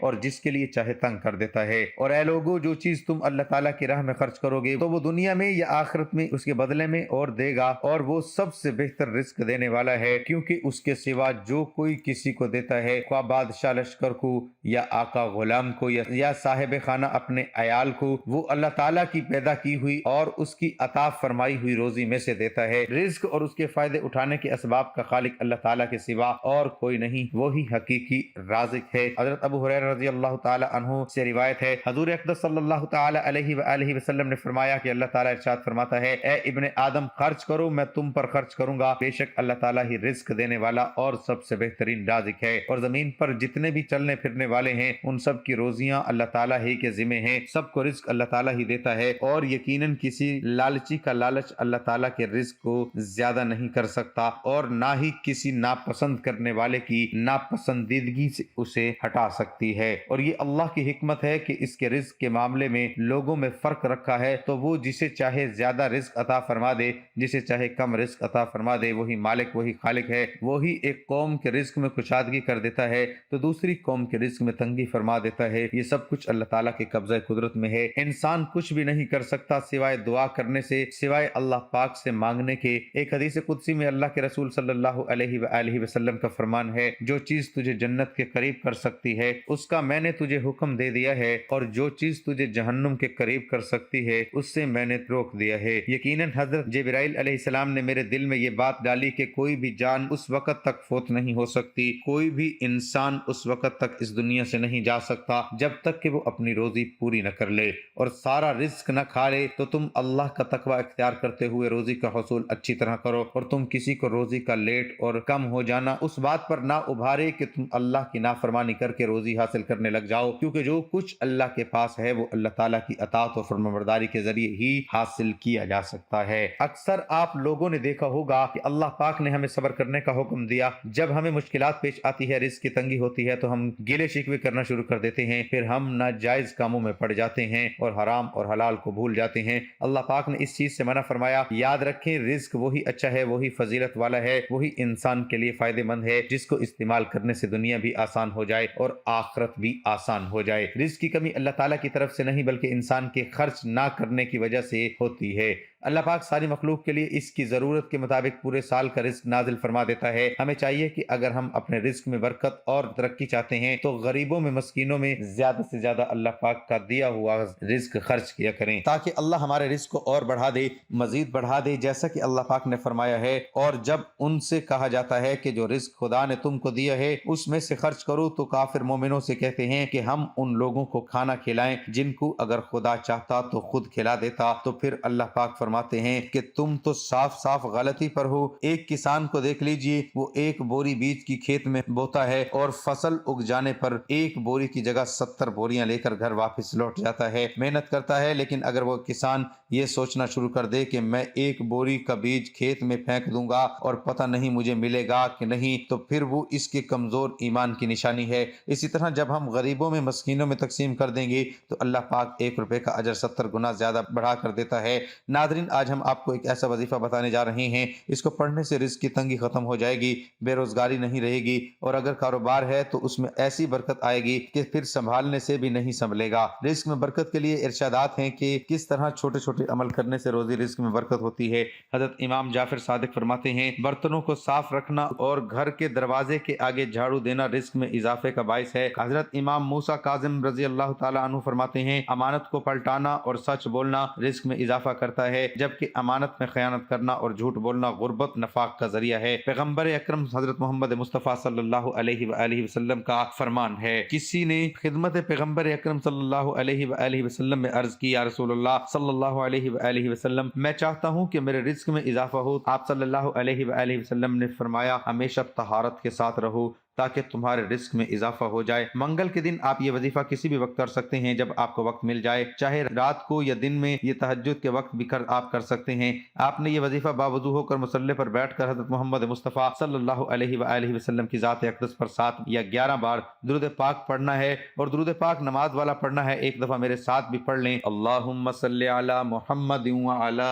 اور جس کے لیے چاہے تنگ کر دیتا ہے۔ اور اے لوگو، جو چیز تم اللہ تعالیٰ کی راہ میں خرچ کرو گے تو وہ دنیا میں یا آخرت میں اس کے بدلے میں اور دے گا، اور وہ سب سے بہتر رزق دینے والا ہے، کیونکہ اس کے سوا جو کوئی کسی کو دیتا ہے، خواہ بادشاہ لشکر کو یا آقا غلام کو یا صاحب خانہ اپنے عیال کو، وہ اللہ تعالیٰ کی پیدا کی ہوئی اور اس کی عطا فرمائی ہوئی روزی میں سے دیتا ہے۔ رزق اور اس کے فائدے اٹھانے کے اسباب کا خالق اللہ تعالیٰ کے سوا اور کوئی نہیں، وہی حقیقی رازق ہے۔ حضرت ابو ہریرہ رضی اللہ تعالی عنہ سے روایت ہے، حضور اقدس صلی اللہ تعالی علیہ وآلہ وسلم نے فرمایا کہ اللہ تعالیٰ ارشاد فرماتا ہے، اے ابن آدم، خرچ کرو، میں تم پر خرچ کروں گا، بے شک اللہ تعالیٰ ہی رزق دینے والا اور سب سے بہترین رازق ہے۔ اور زمین پر جتنے بھی چلنے پھرنے والے ہیں ان سب کی روزیاں اللہ تعالیٰ ہی کے ذمہ ہیں، سب کو رزق اللہ تعالیٰ ہی دیتا ہے، اور یقیناً کسی لالچی کا لالچ اللہ تعالیٰ کے رزق کو زیادہ نہیں کر سکتا، اور نہ ہی کسی ناپسند کرنے والے کی ناپسندیدگی سے اسے ہٹا سکتی ہے۔ اور یہ اللہ کی حکمت ہے کہ اس کے رزق کے معاملے میں لوگوں میں فرق رکھا ہے، تو وہ جسے چاہے زیادہ رزق عطا فرما دے، جسے چاہے کم رزق عطا فرما دے، وہی مالک، وہی خالق ہے۔ وہی ایک قوم کے رزق میں کشادگی کر دیتا ہے تو دوسری قوم کے رزق میں تنگی فرما دیتا ہے۔ یہ سب کچھ اللہ تعالیٰ کے قبضہ قدرت میں ہے۔ انسان کچھ بھی نہیں کر سکتا سوائے دعا کرنے سے، سوائے اللہ پاک سے مانگنے کے۔ ایک حدیث قدسی میں اللہ کے رسول صلی اللہ علیہ وآلہ وسلم کا فرمان ہے، جو چیز تجھے جنت کے قریب کر سکتی ہے اس کا میں نے تجھے حکم دے دیا ہے، اور جو چیز تجھے جہنم کے قریب کر سکتی ہے اس سے میں نے روک دیا ہے۔ یقیناً حضرت جبرائیل علیہ السلام نے میرے دل میں یہ بات ڈالی کہ کوئی بھی جان اس وقت تک فوت نہیں ہو سکتی، کوئی بھی انسان اس وقت تک اس دنیا سے نہیں جا سکتا جب تک کہ وہ اپنی روزی پوری نہ کر لے اور سارا رزق نہ کھا لے۔ تو تم اللہ کا تقوی اختیار کرتے ہوئے روزی کا حصول اچھی طرح کرو، اور تم کسی کو روزی کا لیٹ اور کم ہو جانا اس بات پر نہ ابھارے کہ تم اللہ کی نافرمانی کر کے روزی حاصل کرنے لگ جاؤ، کیونکہ جو کچھ اللہ کے پاس ہے وہ اللہ تعالیٰ کی اطاعت اور فرمانبرداری کے ذریعے ہی حاصل کیا جا سکتا ہے۔ اکثر آپ لوگوں نے دیکھا ہوگا کہ اللہ پاک نے ہمیں صبر کرنے کا حکم دیا، جب ہمیں مشکلات پیش آتی ہے، رزق کی تنگی ہوتی ہے تو ہم گیلے شکوے کرنا شروع کر دیتے ہیں، پھر ہم ناجائز کاموں میں پڑ جاتے ہیں اور حرام اور حلال کو بھول جاتے ہیں۔ اللہ پاک نے اس چیز سے منع فرمایا۔ یاد رکھیں، رزق وہی اچھا ہے، وہی فضیلت والا ہے، وہی انسان کے لیے فائدہ مند ہے جس کو استعمال کرنے سے دنیا بھی آسان ہو جائے اور آخرت بھی آسان ہو جائے۔ رزق کی کمی اللہ تعالیٰ کی طرف سے نہیں بلکہ انسان کے خرچ نہ کرنے کی وجہ سے ہوتی ہے۔ اللہ پاک ساری مخلوق کے لیے اس کی ضرورت کے مطابق پورے سال کا رزق نازل فرما دیتا ہے۔ ہمیں چاہیے کہ اگر ہم اپنے رزق میں برکت اور ترقی چاہتے ہیں تو غریبوں میں، مسکینوں میں زیادہ سے زیادہ اللہ پاک کا دیا ہوا رزق خرچ کیا کریں، تاکہ اللہ ہمارے رزق کو اور بڑھا دے، مزید بڑھا دے، جیسا کہ اللہ پاک نے فرمایا ہے۔ اور جب ان سے کہا جاتا ہے کہ جو رزق خدا نے تم کو دیا ہے اس میں سے خرچ کرو، تو کافر مومنوں سے کہتے ہیں کہ ہم ان لوگوں کو کھانا کھلائیں جن کو اگر خدا چاہتا تو خود کھلا دیتا۔ تو پھر اللہ پاک فرماتے ہیں کہ تم تو صاف صاف غلطی پر ہو۔ ایک کسان کو دیکھ لیجئے، وہ ایک بوری بیج کی کھیت میں بوتا ہے اور فصل اگ جانے پر ایک بوری کی جگہ 70 بوریاں لے کر گھر واپس لوٹ جاتا ہے، محنت کرتا ہے، لیکن اگر وہ کسان یہ سوچنا شروع کر دے کہ میں ایک بوری کا بیج کھیت میں پھینک دوں گا اور پتہ نہیں مجھے ملے گا کہ نہیں، تو پھر وہ اس کے کمزور ایمان کی نشانی ہے۔ اسی طرح جب ہم غریبوں میں، مسکینوں میں تقسیم کر دیں گے تو اللہ پاک 1 روپے کا اجر 70 گنا زیادہ بڑھا کر دیتا ہے۔ ناظرین، آج ہم آپ کو ایک ایسا وظیفہ بتانے جا رہے ہیں، اس کو پڑھنے سے رزق کی تنگی ختم ہو جائے گی، بے روزگاری نہیں رہے گی، اور اگر کاروبار ہے تو اس میں ایسی برکت آئے گی کہ پھر سنبھالنے سے بھی نہیں سنبھلے گا۔ رزق میں برکت کے لیے ارشادات ہیں کہ کس طرح چھوٹے چھوٹے عمل کرنے سے روزی رزق میں برکت ہوتی ہے۔ حضرت امام جعفر صادق فرماتے ہیں، برتنوں کو صاف رکھنا اور گھر کے دروازے کے آگے جھاڑو دینا رزق میں اضافے کا باعث ہے۔ حضرت امام موسیٰ کاظم رضی اللہ تعالی عنہ فرماتے ہیں، امانت کو پلٹانا اور سچ بولنا رزق میں اضافہ کرتا ہے، جبکہ امانت میں خیانت کرنا اور جھوٹ بولنا غربت، نفاق کا ذریعہ ہے۔ پیغمبر اکرم حضرت محمد مصطفیٰ صلی اللہ علیہ وآلہ وسلم کا فرمان ہے، کسی نے خدمت پیغمبر اکرم صلی اللہ علیہ وآلہ وسلم میں عرض کی، یا رسول اللہ صلی اللہ علیہ وآلہ وسلم، میں چاہتا ہوں کہ میرے رزق میں اضافہ ہو۔ آپ صلی اللہ علیہ وآلہ وسلم نے فرمایا، ہمیشہ طہارت کے ساتھ رہو تاکہ تمہارے رزق میں اضافہ ہو جائے۔ منگل کے دن آپ یہ وظیفہ کسی بھی وقت کر سکتے ہیں جب آپ کو وقت مل جائے، چاہے رات کو یا دن میں، یہ تہجد کے وقت بھی آپ کر سکتے ہیں۔ آپ نے یہ وظیفہ باوضو ہو کر مصلی پر بیٹھ کر حضرت محمد مصطفیٰ صلی اللہ علیہ وآلہ وسلم کی ذات اقدس پر 7 یا 11 بار درود پاک پڑھنا ہے، اور درود پاک نماز والا پڑھنا ہے۔ ایک دفعہ میرے ساتھ بھی پڑھ لیں، اللہم صلی علی محمد وعلی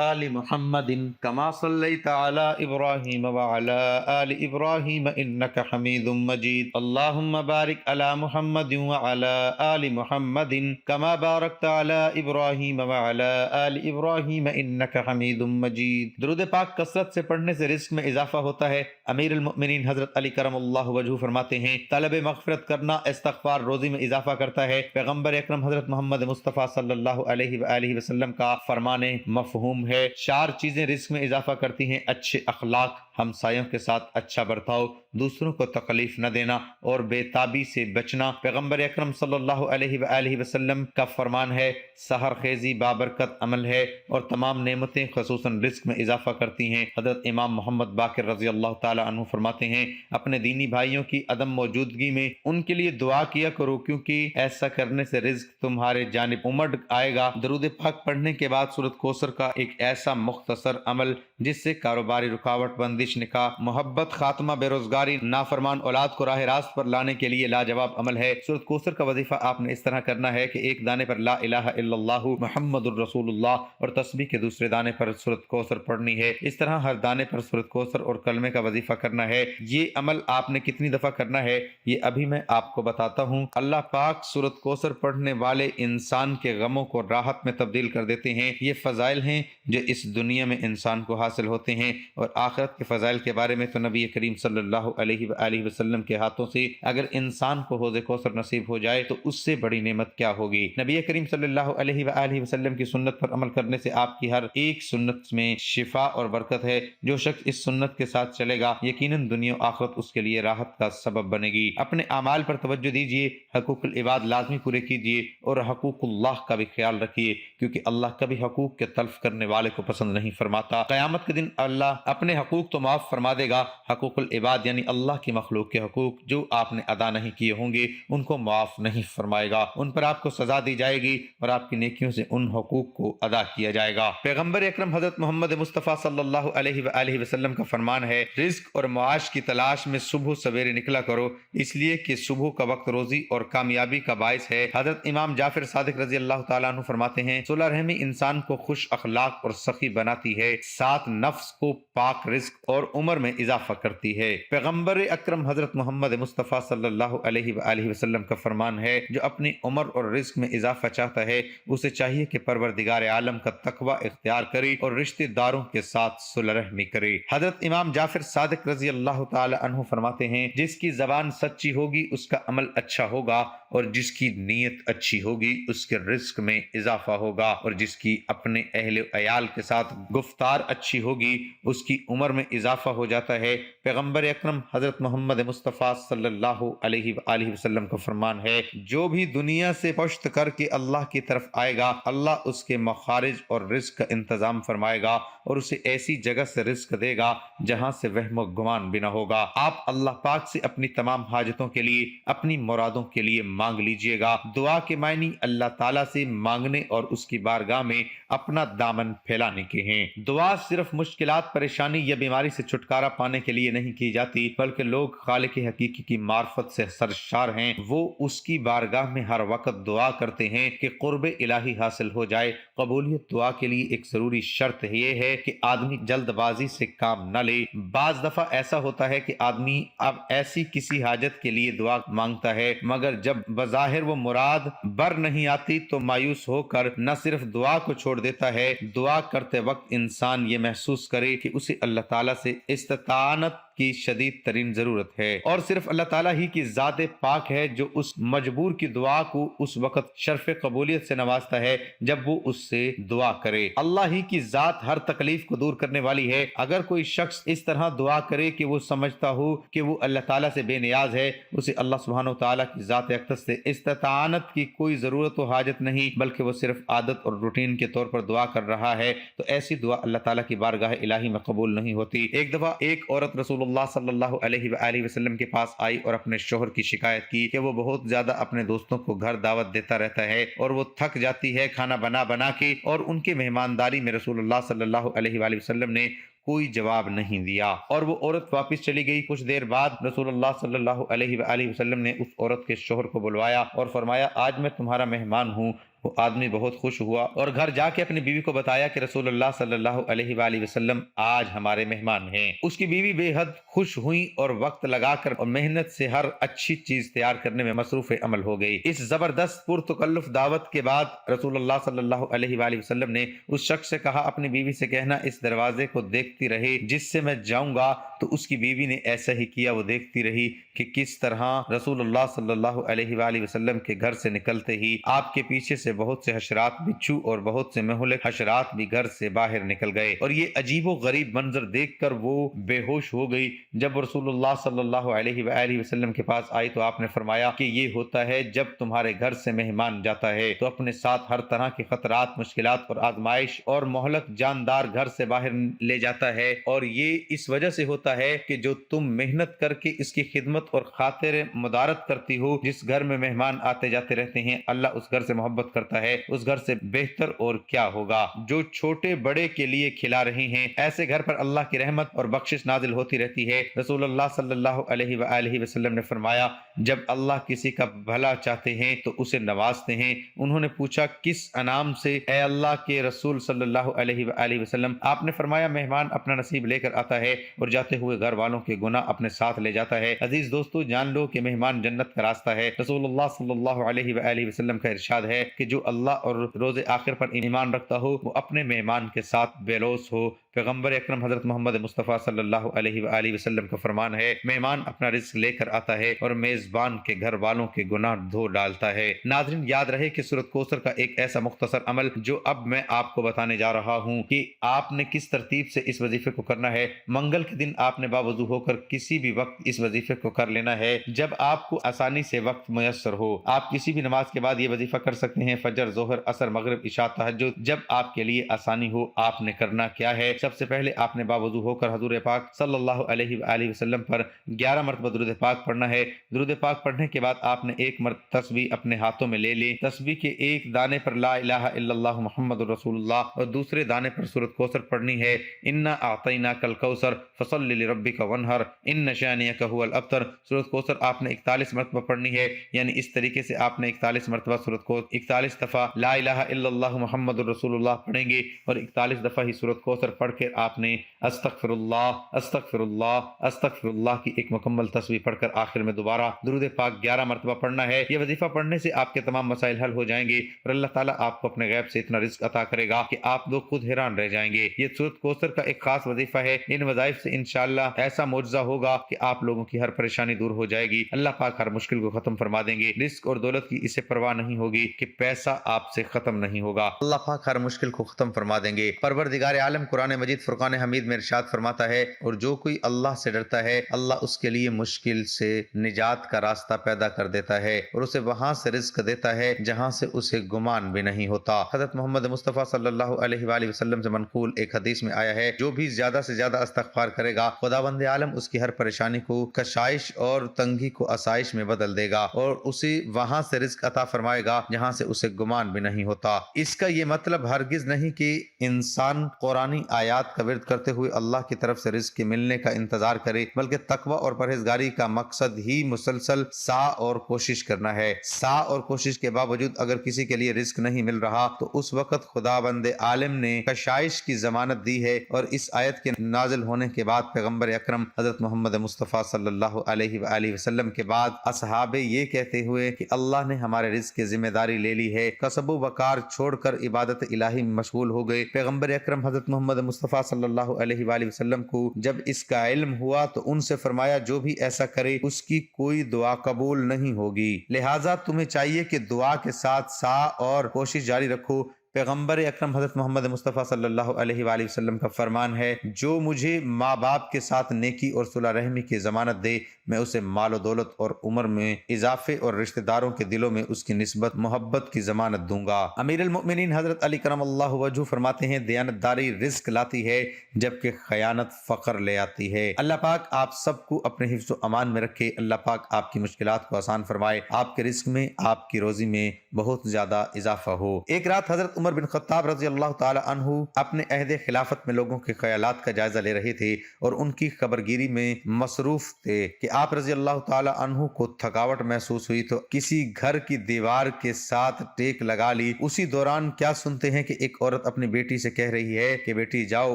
آل محمد کما صلیت علی ابراہیم وعلی آل ابراہیم انک حمید حمید مجید اللهم بارك على محمد وعلى آل محمد كما باركت على إبراهيم وعلى آل إبراهيم إنك حمید مجید۔ درود پاک کثرت سے پڑھنے سے رزق میں اضافہ ہوتا ہے۔ امیر المؤمنین حضرت علی کرم اللہ وجہہ فرماتے ہیں طلب مغفرت کرنا استغفار روزی میں اضافہ کرتا ہے۔ پیغمبر اکرم حضرت محمد مصطفیٰ صلی اللہ علیہ وآلہ وسلم کا فرمان مفہوم ہے۔ 4 چیزیں رزق میں اضافہ کرتی ہیں: اچھے اخلاق، ہمسایوں کے ساتھ اچھا برتاؤ، دوسروں کو تکلیف نہ دینا اور بے تابی سے بچنا۔ پیغمبر اکرم صلی اللہ علیہ وآلہ وسلم کا فرمان ہے سحر خیزی بابرکت عمل ہے اور تمام نعمتیں خصوصاً رزق میں اضافہ کرتی ہیں۔ حضرت امام محمد باقر رضی اللہ تعالی عنہ فرماتے ہیں اپنے دینی بھائیوں کی عدم موجودگی میں ان کے لیے دعا کیا کرو کیونکہ ایسا کرنے سے رزق تمہارے جانب امڑ آئے گا۔ درود پاک پڑھنے کے بعد سورۃ کوثر کا ایک ایسا مختصر عمل جس سے کاروباری رکاوٹ، بندش، نکاح، محبت، خاتمہ، بے روزگاری، نافرمان اولاد کو راہ راست پر لانے کے لیے لاجواب عمل ہے۔ سورۃ کوثر کا وظیفہ آپ نے اس طرح کرنا ہے کہ ایک دانے پر لا الہ الا اللہ محمد الرسول اللہ اور تسبیح کے دوسرے دانے پر سورۃ کوثر پڑھنی ہے۔ اس طرح ہر دانے پر سورۃ کوثر اور کلمے کا وظیفہ کرنا ہے۔ یہ عمل آپ نے کتنی دفعہ کرنا ہے یہ ابھی میں آپ کو بتاتا ہوں۔ اللہ پاک سورۃ کوثر پڑھنے والے انسان کے غموں کو راحت میں تبدیل کر دیتے ہیں۔ یہ فضائل ہیں جو اس دنیا میں انسان کو حاصل ہوتے ہیں، اور آخرت کے فضائل کے بارے میں تو نبی کریم صلی اللہ علیہ وآلہ وسلم کے ہاتھوں سے اگر انسان کو حوض کوثر نصیب ہو جائے تو اس سے بڑی نعمت کیا ہوگی۔ نبی کریم صلی اللہ علیہ وآلہ وسلم کی سنت پر عمل کرنے سے آپ کی ہر ایک سنت میں شفا اور برکت ہے۔ جو شخص اس سنت کے ساتھ چلے گا یقیناً دنیا و آخرت اس کے لیے راحت کا سبب بنے گی۔ اپنے اعمال پر توجہ دیجیے، حقوق العباد لازمی پورے کیجیے اور حقوق اللہ کا بھی خیال رکھیے کیونکہ اللہ کبھی حقوق کے تلف کرنے والے کو پسند نہیں فرماتا۔ قیامت کے دن اللہ اپنے حقوق تو معاف فرما دے گا، حقوق العباد یعنی اللہ کی مخلوق کے حقوق جو آپ نے ادا نہیں کیے ہوں گے ان کو معاف نہیں فرمائے گا، ان پر آپ کو سزا دی جائے گی اور آپ کی نیکیوں سے ان حقوق کو ادا کیا جائے گا۔ پیغمبر اکرم حضرت محمد مصطفیٰ صلی اللہ علیہ وآلہ وسلم کا فرمان ہے رزق اور معاش کی تلاش میں صبح سویرے نکلا کرو، اس لیے کہ صبح کا وقت روزی اور کامیابی کا باعث ہے۔ حضرت امام جعفر صادق رضی اللہ تعالیٰ عنہ فرماتے ہیں صلح رحمی انسان کو خوش اخلاق اور سخی بناتی ہے، ساتھ نفس کو پاک رزق اور عمر میں اضافہ کرتی ہے۔ پیغمبر اکرم حضرت محمد مصطفیٰ صلی اللہ علیہ وآلہ وسلم کا فرمان ہے جو اپنی عمر اور رزق میں اضافہ چاہتا ہے اسے چاہیے کہ پروردگار عالم کا تقوی اختیار کرے اور رشتہ داروں کے ساتھ صلح رحمی کرے۔ حضرت امام جعفر صادق رضی اللہ تعالی عنہ فرماتے ہیں جس کی زبان سچی ہوگی اس کا عمل اچھا ہوگا اور جس کی نیت اچھی ہوگی اس کے رزق میں اضافہ ہوگا، اور جس کی اپنے اہل و عیال کے ساتھ گفتار اچھی ہوگی اس کی عمر میں اضافہ ہو جاتا ہے۔ پیغمبر اکرم حضرت محمد مصطفیٰ صلی اللہ علیہ وآلہ وسلم کا فرمان ہے جو بھی دنیا سے پشت کر کے اللہ کی طرف آئے گا اللہ اس کے مخارج اور رزق کا انتظام فرمائے گا اور اسے ایسی جگہ سے رزق دے گا جہاں سے وہم و گمان بھی نہ ہوگا۔ آپ اللہ پاک سے اپنی تمام حاجتوں کے لیے، اپنی مرادوں کے لیے مانگ لیجئے گا۔ دعا کے معنی اللہ تعالیٰ سے مانگنے اور اس کی بارگاہ میں اپنا دامن پھیلانے کے ہیں۔ دعا صرف مشکلات، پریشانی یا بیماری سے چھٹکارا پانے کے لیے نہیں کی جاتی بلکہ لوگ خالق حقیقی کی معرفت سے سرشار ہیں، وہ اس کی بارگاہ میں ہر وقت دعا کرتے ہیں کہ قرب الہی حاصل ہو جائے۔ قبولیت دعا کے لیے ایک ضروری شرط یہ ہے کہ آدمی جلد بازی سے کام نہ لے۔ بعض دفعہ ایسا ہوتا ہے کہ آدمی اب ایسی کسی حاجت کے لیے دعا مانگتا ہے مگر جب بظاہر وہ مراد بر نہیں آتی تو مایوس ہو کر نہ صرف دعا کو چھوڑ دیتا ہے، دعا کرتے وقت انسان یہ محسوس کرے کہ اسے اللہ تعالیٰ سے استطاعت کی شدید ترین ضرورت ہے اور صرف اللہ تعالیٰ ہی کی ذات پاک ہے جو اس مجبور کی دعا کو اس وقت شرف قبولیت سے نوازتا ہے جب وہ اس سے دعا کرے۔ اللہ ہی کی ذات ہر تکلیف کو دور کرنے والی ہے۔ اگر کوئی شخص اس طرح دعا کرے کہ وہ سمجھتا ہو کہ وہ اللہ تعالیٰ سے بے نیاز ہے، اسے اللہ سبحانہ و تعالیٰ کی ذات اقدس سے استطاعت کی کوئی ضرورت و حاجت نہیں بلکہ وہ صرف عادت اور روٹین کے طور پر دعا کر رہا ہے تو ایسی دعا اللہ تعالیٰ کی بارگاہ الہی میں قبول نہیں ہوتی۔ ایک دفعہ ایک عورت رسول اللہ صلی اللہ علیہ وآلہ وسلم کے پاس آئی اور اپنے شوہر کی شکایت کی کہ وہ بہت زیادہ اپنے دوستوں کو گھر دعوت دیتا رہتا ہے اور وہ تھک جاتی ہے کھانا بنا بنا کے، اور ان کے مہمانداری میں رسول اللہ صلی اللہ علیہ وآلہ وسلم نے کوئی جواب نہیں دیا اور وہ عورت واپس چلی گئی۔ کچھ دیر بعد رسول اللہ صلی اللہ علیہ وآلہ وسلم نے اس عورت کے شوہر کو بلوایا اور فرمایا آج میں تمہارا مہمان ہوں، وہ آدمی بہت خوش ہوا اور گھر جا کے اپنی بیوی کو بتایا کہ رسول اللہ صلی اللہ علیہ وآلہ وسلم آج ہمارے مہمان ہیں۔ اس کی بیوی بے حد خوش ہوئی اور وقت لگا کر اور محنت سے ہر اچھی چیز تیار کرنے میں مصروف عمل ہو گئی۔ اس زبردست پرتکلف دعوت کے بعد رسول اللہ صلی اللہ علیہ وآلہ وسلم نے اس شخص سے کہا اپنی بیوی سے کہنا اس دروازے کو دیکھتی رہے جس سے میں جاؤں گا، تو اس کی بیوی نے ایسا ہی کیا۔ وہ دیکھتی رہی کہ کس طرح رسول اللہ صلی اللہ علیہ وآلہ وسلم کے گھر سے نکلتے ہی آپ کے پیچھے سے بہت سے حشرات، بچھو اور بہت سے مہلک حشرات بھی گھر سے باہر نکل گئے، اور یہ عجیب و غریب منظر دیکھ کر وہ بے ہوش ہو گئی۔ جب رسول اللہ صلی اللہ علیہ وآلہ وسلم کے پاس آئی تو آپ نے فرمایا کہ یہ ہوتا ہے جب تمہارے گھر سے مہمان جاتا ہے تو اپنے ساتھ ہر طرح کے خطرات، مشکلات اور آزمائش اور مہلک جاندار گھر سے باہر لے جاتا ہے، اور یہ اس وجہ سے ہوتا ہے کہ جو تم محنت کر کے اس کی خدمت اور خاطر مدارت کرتی ہو۔ جس گھر میں مہمان آتے جاتے رہتے ہیں اللہ اس گھر سے محبت کرتا ہے، اس گھر سے بہتر اور کیا ہوگا۔ جو چھوٹے بڑے کے لیے کھلا رہے ہیں ایسے گھر پر اللہ کی رحمت اور بخشش نازل ہوتی رہتی ہے۔ رسول اللہ صلی اللہ علیہ وآلہ وسلم نے فرمایا جب اللہ کسی کا بھلا چاہتے ہیں تو اسے نوازتے ہیں۔ انہوں نے پوچھا کس انعام سے اے اللہ کے رسول صلی اللہ علیہ وآلہ وسلم؟ آپ نے فرمایا مہمان اپنا نصیب لے کر آتا ہے اور جاتے ہوئے گھر والوں کے گناہ اپنے ساتھ لے جاتا ہے۔ عزیز دوستو، جان لو کہ مہمان جنت کا راستہ ہے۔ رسول اللہ صلی اللہ علیہ وآلہ وسلم کا ارشاد ہے کہ جو اللہ اور روز آخر پر ایمان رکھتا ہو وہ اپنے مہمان کے ساتھ بے لوث ہو۔ پیغمبر اکرم حضرت محمد مصطفیٰ صلی اللہ علیہ وآلہ وسلم کا فرمان ہے مہمان اپنا رزق لے کر آتا ہے اور میزبان کے گھر والوں کے گناہ دھو ڈالتا ہے۔ ناظرین، یاد رہے کہ سورۃ کوثر کا ایک ایسا مختصر عمل جو اب میں آپ کو بتانے جا رہا ہوں کہ آپ نے کس ترتیب سے اس وظیفے کو کرنا ہے۔ منگل کے دن آپ نے باوضو ہو کر کسی بھی وقت اس وظیفے کو کر لینا ہے جب آپ کو آسانی سے وقت میسر ہو۔ آپ کسی بھی نماز کے بعد یہ وظیفہ کر سکتے ہیں، فجر، ظہر، عصر، مغرب، عشاء، تہجد، جب آپ کے لیے آسانی ہو۔ آپ نے کرنا کیا ہے؟ سب سے پہلے آپ نے باوضو ہو کر حضور پاک صلی اللہ علیہ وآلہ وسلم پر 11 مرتبہ درود پاک پڑھنا ہے۔ درود پاک پڑھنے کے بعد آپ نے ایک مرتبہ تسبیح اپنے ہاتھوں میں لے لی۔ تسبیح کے ایک دانے پر لا الہ الا اللہ محمد رسول اللہ اور دوسرے دانے پر سورۃ کوثر پڑھنی ہے۔ انا اعطیناک الکوثر فصل لربک وانحر ان شانئک هو الابتر۔ سورۃ کوثر آپ نے 41 مرتبہ پڑھنی ہے، یعنی اس طریقے سے آپ نے 41 مرتبہ سورۃ کوثر 41 دفعہ لا الہ الا اللہ محمد رسول اللہ پڑھیں گے اور 41 دفعہ ہی سورۃ کوثر پڑھ کے آپ نے استغفر اللہ استغفر اللہ استغفر اللہ کی ایک مکمل تسبیح پڑھ کر آخر میں دوبارہ درود پاک 11 مرتبہ پڑھنا ہے۔ یہ وظیفہ پڑھنے سے آپ کے تمام مسائل حل ہو جائیں گے اور اللہ تعالیٰ آپ کو اپنے غیب سے اتنا رزق عطا کرے گا کہ آپ لوگ خود حیران رہ جائیں گے۔ یہ سورۃ کوثر کا ایک خاص وظیفہ ہے۔ ان وظائف سے انشاءاللہ ایسا معجزہ ہوگا کہ آپ لوگوں کی ہر پریشانی دور ہو جائے گی۔ اللہ پاک ہر مشکل کو ختم فرما دیں گے۔ رزق اور دولت کی اسے پرواہ نہیں ہوگی کہ پیسہ آپ سے ختم نہیں ہوگا، اللہ پاک ہر مشکل کو ختم فرما دیں گے۔ پروردگار عالم قرآن مجید فرقان حمید میں ارشاد فرماتا ہے اور جو کوئی اللہ سے ڈرتا ہے اللہ اس کے لیے مشکل سے نجات کا راستہ پیدا کر دیتا ہے اور اسے وہاں سے رزق دیتا ہے جہاں سے اسے گمان بھی نہیں ہوتا۔ حضرت محمد مصطفیٰ صلی اللہ علیہ وآلہ وسلم سے منقول ایک حدیث میں آیا ہے جو بھی زیادہ سے زیادہ استغفار کرے گا خداوند عالم اس کی ہر پریشانی کو کشائش اور تنگی کو آسائش میں بدل دے گا اور اسے وہاں سے رزق عطا فرمائے گا جہاں سے اسے گمان بھی نہیں ہوتا۔ اس کا یہ مطلب ہرگز نہیں کہ انسان قرآنی آیات کا ورد کرتے ہوئے اللہ کی طرف سے رزق کے ملنے کا انتظار کرے، بلکہ تقوی اور پرہیزگاری کا مقصد ہی مسلسل سعی اور کوشش کرنا ہے۔ سعی اور کوشش کے باوجود اگر کسی کے لیے رزق نہیں مل رہا تو اس وقت خداوند عالم نے کشائش کی ضمانت دی ہے، اور اس آیت کے نازل ہونے کے بعد پیغمبر اکرم حضرت محمد مصطفیٰ صلی اللہ علیہ وآلہ وسلم کے بعد اصحاب یہ کہتے ہوئے کہ اللہ نے ہمارے رزق کی ذمہ داری لے لی ہے، کسب و وقار چھوڑ کر عبادت الہی میں مشغول ہو گئے۔ پیغمبر اکرم حضرت محمد مصطفیٰ صلی اللہ علیہ وآلہ وسلم کو جب اس کا علم ہوا تو ان سے فرمایا جو بھی ایسا کرے اس کی کوئی دعا قبول نہیں ہوگی، لہٰذا تمہیں چاہیے کہ دعا کے ساتھ سعی اور کوشش جاری رکھو۔ پیغمبر اکرم حضرت محمد مصطفیٰ صلی اللہ علیہ وآلہ وسلم کا فرمان ہے جو مجھے ماں باپ کے ساتھ نیکی اور صلح رحمی کی ضمانت دے میں اسے مال و دولت اور عمر میں اضافے اور رشتہ داروں کے دلوں میں اس کی نسبت محبت کی ضمانت دوں گا۔ امیر المؤمنین حضرت علی کرم اللہ وجہ فرماتے ہیں دیانتداری رزق لاتی ہے جبکہ خیانت فقر لے آتی ہے۔ اللہ پاک آپ سب کو اپنے حفظ و امان میں رکھے، اللہ پاک آپ کی مشکلات کو آسان فرمائے، آپ کے رزق میں آپ کی روزی میں بہت زیادہ اضافہ ہو۔ ایک رات حضرت عمر بن خطاب رضی اللہ تعالی عنہ اپنے عہد خلافت میں لوگوں کے خیالات کا جائزہ لے رہے تھے اور ان کی خبرگیری میں مصروف تھے کہ آپ رضی اللہ تعالی عنہ کو تھکاوٹ محسوس ہوئی تو کسی گھر کی دیوار کے ساتھ ٹیک لگا لی۔ اسی دوران کیا سنتے ہیں کہ ایک عورت اپنی بیٹی سے کہہ رہی ہے کہ بیٹی جاؤ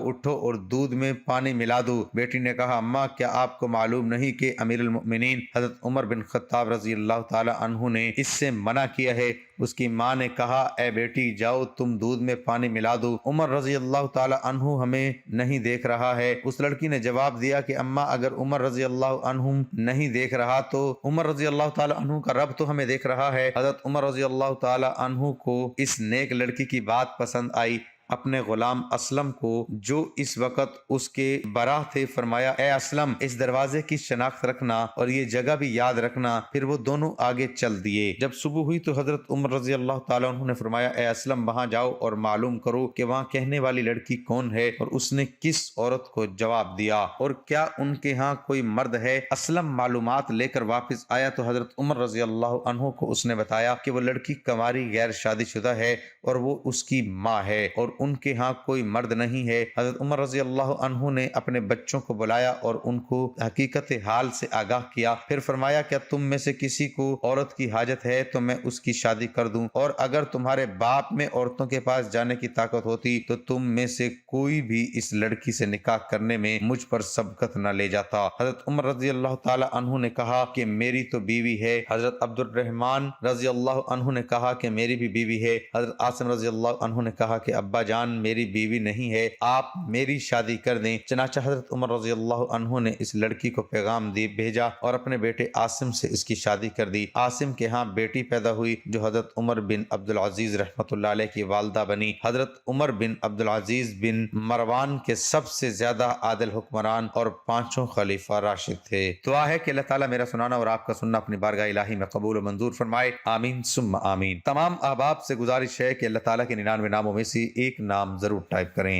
اٹھو اور دودھ میں پانی ملا دو۔ بیٹی نے کہا اماں کیا آپ کو معلوم نہیں کہ امیر المؤمنین حضرت عمر بن خطاب رضی اللہ تعالی عنہ نے اس سے منع کیا ہے؟ اس کی ماں نے کہا اے بیٹی جاؤ تم دودھ میں پانی ملا دو، عمر رضی اللہ تعالی عنہ ہمیں نہیں دیکھ رہا ہے۔ اس لڑکی نے جواب دیا کہ اماں اگر عمر رضی اللہ عنہ نہیں دیکھ رہا تو عمر رضی اللہ تعالی عنہ کا رب تو ہمیں دیکھ رہا ہے۔ حضرت عمر رضی اللہ تعالی عنہ کو اس نیک لڑکی کی بات پسند آئی۔ اپنے غلام اسلم کو جو اس وقت اس کے براہ تھے فرمایا اے اسلم اس دروازے کی شناخت رکھنا اور یہ جگہ بھی یاد رکھنا۔ پھر وہ دونوں آگے چل دیے۔ جب صبح ہوئی تو حضرت عمر رضی اللہ تعالیٰ عنہ نے فرمایا اے اسلم وہاں جاؤ اور معلوم کرو کہ وہاں کہنے والی لڑکی کون ہے اور اس نے کس عورت کو جواب دیا اور کیا ان کے ہاں کوئی مرد ہے۔ اسلم معلومات لے کر واپس آیا تو حضرت عمر رضی اللہ عنہ کو اس نے بتایا کہ وہ لڑکی کنواری غیر شادی شدہ ہے اور وہ اس کی ماں ہے اور ان کے ہاں کوئی مرد نہیں ہے۔ حضرت عمر رضی اللہ عنہ نے اپنے بچوں کو بلایا اور ان کو حقیقت حال سے آگاہ کیا۔ پھر فرمایا کیا تم میں سے کسی کو عورت کی حاجت ہے تو میں اس کی شادی کر دوں، اور اگر تمہارے باپ میں عورتوں کے پاس جانے کی طاقت ہوتی تو تم میں سے کوئی بھی اس لڑکی سے نکاح کرنے میں مجھ پر سبقت نہ لے جاتا۔ حضرت عمر رضی اللہ تعالی عنہ نے کہا کہ میری تو بیوی ہے۔ حضرت عبد الرحمن رضی اللہ عنہ نے کہا کہ میری بھی بیوی ہے۔ حضرت عاصم رضی اللہ عنہ نے کہا کہ ابا جان میری بیوی نہیں ہے، آپ میری شادی کر دیں۔ چنانچہ حضرت عمر رضی اللہ عنہ نے اس لڑکی کو پیغام بھیجا اور اپنے بیٹے عاصم سے اس کی شادی کر دی۔ عاصم کے ہاں بیٹی پیدا ہوئی جو حضرت عمر بن عبدالعزیز رحمۃ اللہ علیہ کی والدہ بنی۔ حضرت عمر بن عبدالعزیز بن مروان کے سب سے زیادہ عادل حکمران اور پانچوں خلیفہ راشد تھے۔ دعا ہے کہ اللہ تعالیٰ میرا سنانا اور آپ کا سننا اپنی بارگاہ الہی میں قبول و منظور فرمائے، آمین ثم آمین۔ تمام احباب سے گزارش ہے کہ اللہ تعالیٰ کے 99 ناموں میں سے ایک نام ضرور ٹائپ کریں۔